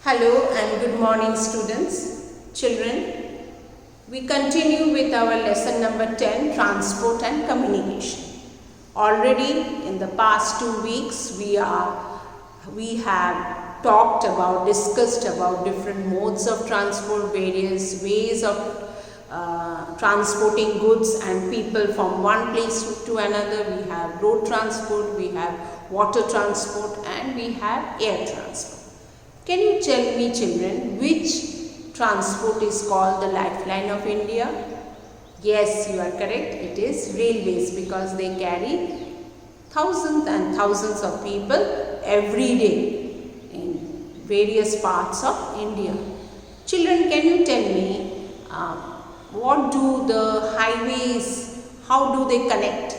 Hello and good morning students, children. We continue with our lesson number 10, Transport and Communication. Already in the past 2 weeks we have discussed about different modes of transport, various ways of transporting goods and people from one place to another. We have road transport, we have water transport and we have air transport. Can you tell me, children, which transport is called the lifeline of India? Yes, you are correct. It is railways, because they carry thousands and thousands of people every day in various parts of India. Children, can you tell me what do the highways, how do they connect?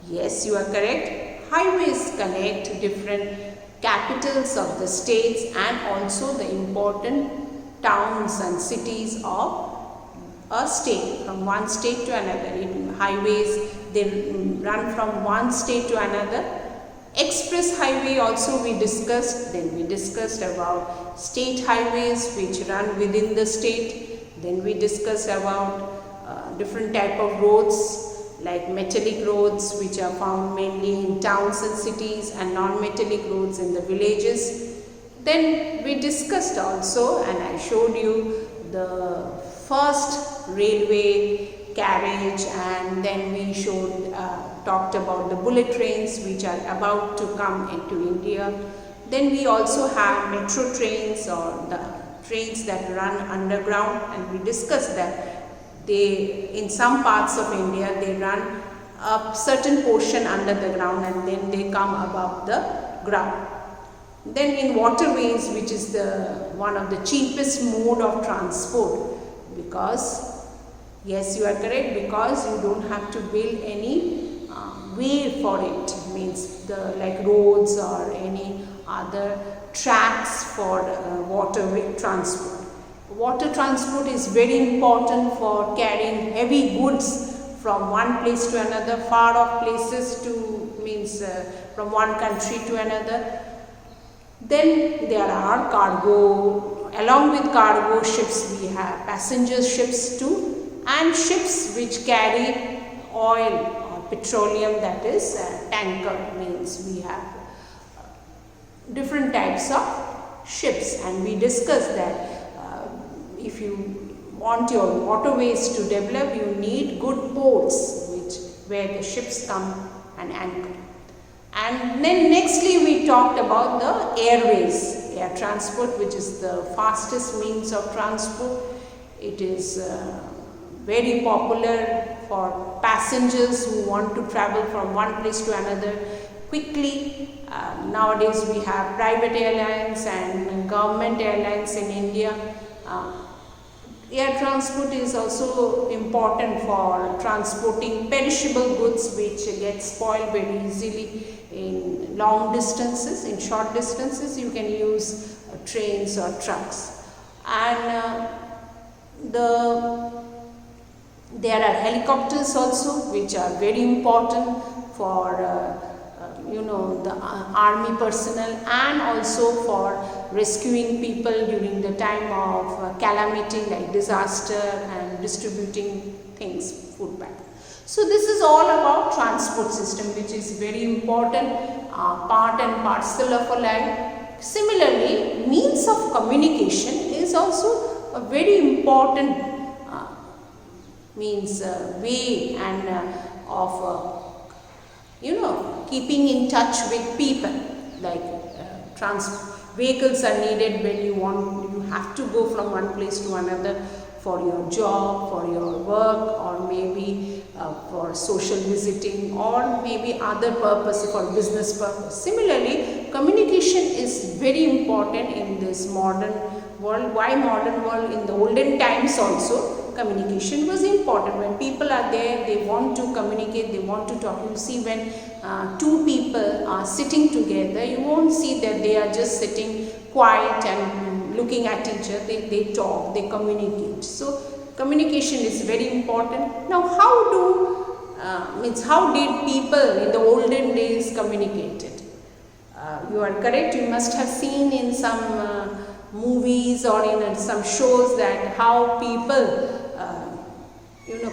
Yes, you are correct. Highways connect different capitals of the states and also the important towns and cities of a state, from one state to another. In highways, they run from one state to another. Express highway also we discussed. Then we discussed about state highways which run within the state. Then we discussed about different type of roads, like metallic roads which are found mainly in towns and cities, and non-metallic roads in the villages. Then we discussed also, and I showed you the first railway carriage, and then we talked about the bullet trains which are about to come into India. Then we also have metro trains, or the trains that run underground, and we discussed that in some parts of India, they run a certain portion under the ground and then they come above the ground. Then in waterways, which is one of the cheapest mode of transport, because, yes, you are correct, because you don't have to build any way for it, means like roads or any other tracks for waterway transport. Water transport is very important for carrying heavy goods from one place to another, far off places from one country to another. Then there are cargo, along with cargo ships we have passenger ships too, and ships which carry oil or petroleum, that is tanker, means we have different types of ships, and we discussed that if you want your waterways to develop, you need good ports where the ships come and anchor. And then nextly we talked about the airways, air transport, which is the fastest means of transport. It is very popular for passengers who want to travel from one place to another quickly. Nowadays we have private airlines and government airlines in India. Air transport is also important for transporting perishable goods which get spoiled very easily in long distances. In short distances, you can use trains or trucks. And there are helicopters also, which are very important for the army personnel, and also for rescuing people during the time of calamity like disaster, and distributing things, food pack. So this is all about transport system, which is very important part and parcel of our life. Similarly, means of communication is also a very important way and of keeping in touch with people, like vehicles are needed when you have to go from one place to another for your job, for your work, or maybe for social visiting, or maybe other purpose, for business purpose. Similarly, communication is very important in this modern world. Why modern world? In the olden times also, communication was important. When people are there, they want to communicate, they want to talk. You see, when two people are sitting together, you won't see that they are just sitting quiet and looking at each other. They talk, they communicate. So communication is very important. Now, how did people in the olden days communicated? You are correct. You must have seen in some movies or in some shows that how people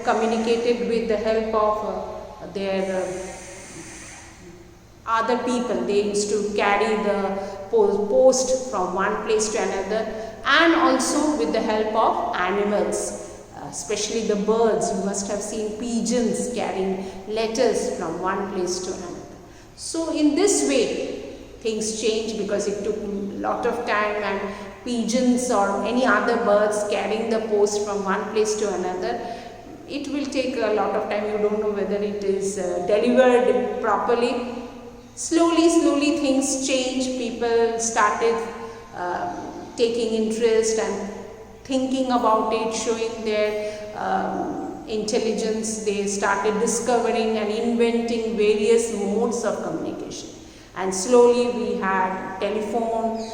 communicated with the help of their other people. They used to carry the post from one place to another, and also with the help of animals, especially the birds. You must have seen pigeons carrying letters from one place to another. So in this way things changed, because it took a lot of time, and pigeons or any other birds carrying the post from one place to another, it will take a lot of time. You don't know whether it is delivered properly. Slowly things change. People started taking interest and thinking about it, showing their intelligence. They started discovering and inventing various modes of communication, and slowly we had telephone.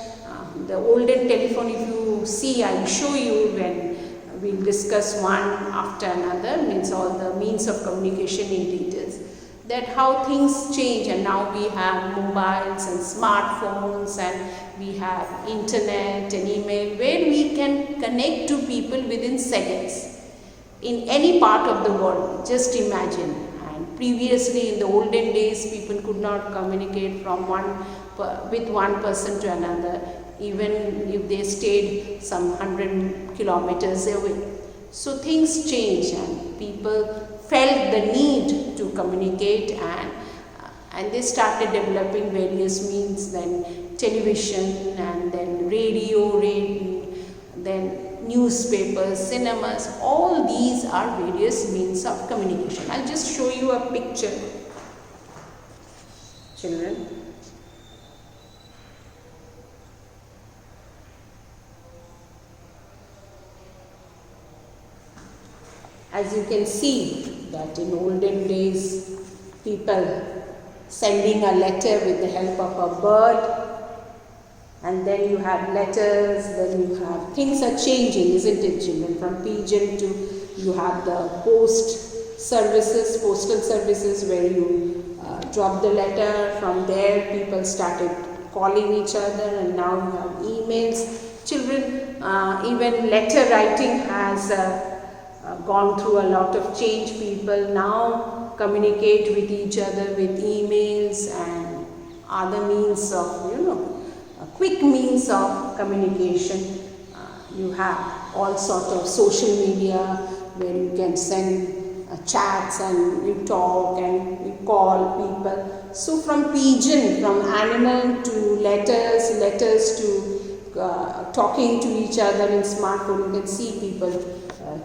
The olden telephone, if you see, I will show you when we'll discuss one after another, means all the means of communication in details, that how things change. And now we have mobiles and smartphones, and we have internet and email, where we can connect to people within seconds in any part of the world. Just imagine. And previously, in the olden days, people could not communicate from with one person to another, even if they stayed some 100 kilometers away. So things change, and people felt the need to communicate, and they started developing various means, then television, and then radio, then newspapers, cinemas. All these are various means of communication. I'll just show you a picture, children. As you can see, that in olden days, people sending a letter with the help of a bird, and then you have letters, then you have, things are changing, isn't it, children? From pigeon to, you have the postal services, where you drop the letter. From there, people started calling each other, and now you have emails. Children, even letter writing has gone through a lot of change. People now communicate with each other with emails and other means of, quick means of communication. You have all sorts of social media where you can send chats, and you talk and you call people. So from pigeon, from animal to letters to talking to each other in smartphone. You can see people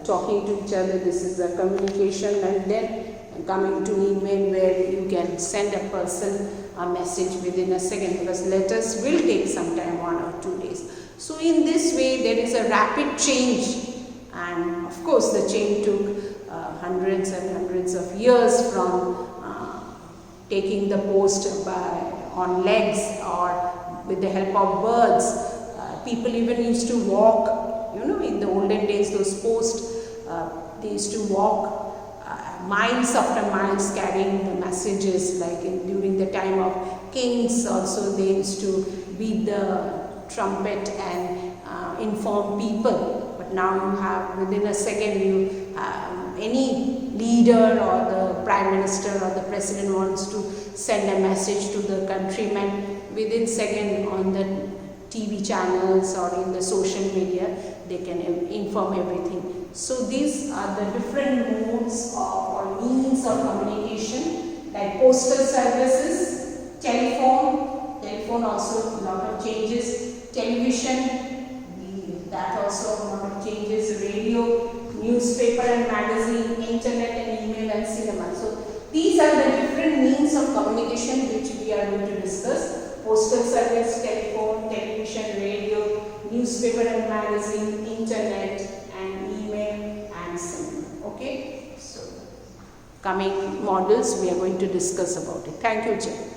talking to each other. This is a communication. And then coming to email, where you can send a person a message within a second, because letters will take some time, 1 or 2 days. So in this way there is a rapid change, and of course the change took hundreds and hundreds of years, from taking the post on legs or with the help of birds. People even used to walk, in the olden days, those posts, they used to walk miles after miles carrying the messages, like during the time of kings also, they used to beat the trumpet and inform people. But now you have, within a second, any leader or the prime minister or the president wants to send a message to the countrymen, within second on the TV channels or in the social media, they can inform everything. So these are the different modes or means of communication, like postal services, telephone also a lot of changes, television, that also a lot of changes, radio, newspaper and magazine, internet and email and cinema. So these are the different means of communication which we are going to discuss. Postal service, telephone, television, radio, newspaper and magazine, internet and email and cinema. Okay, so coming models we are going to discuss about it. Thank you, Jay.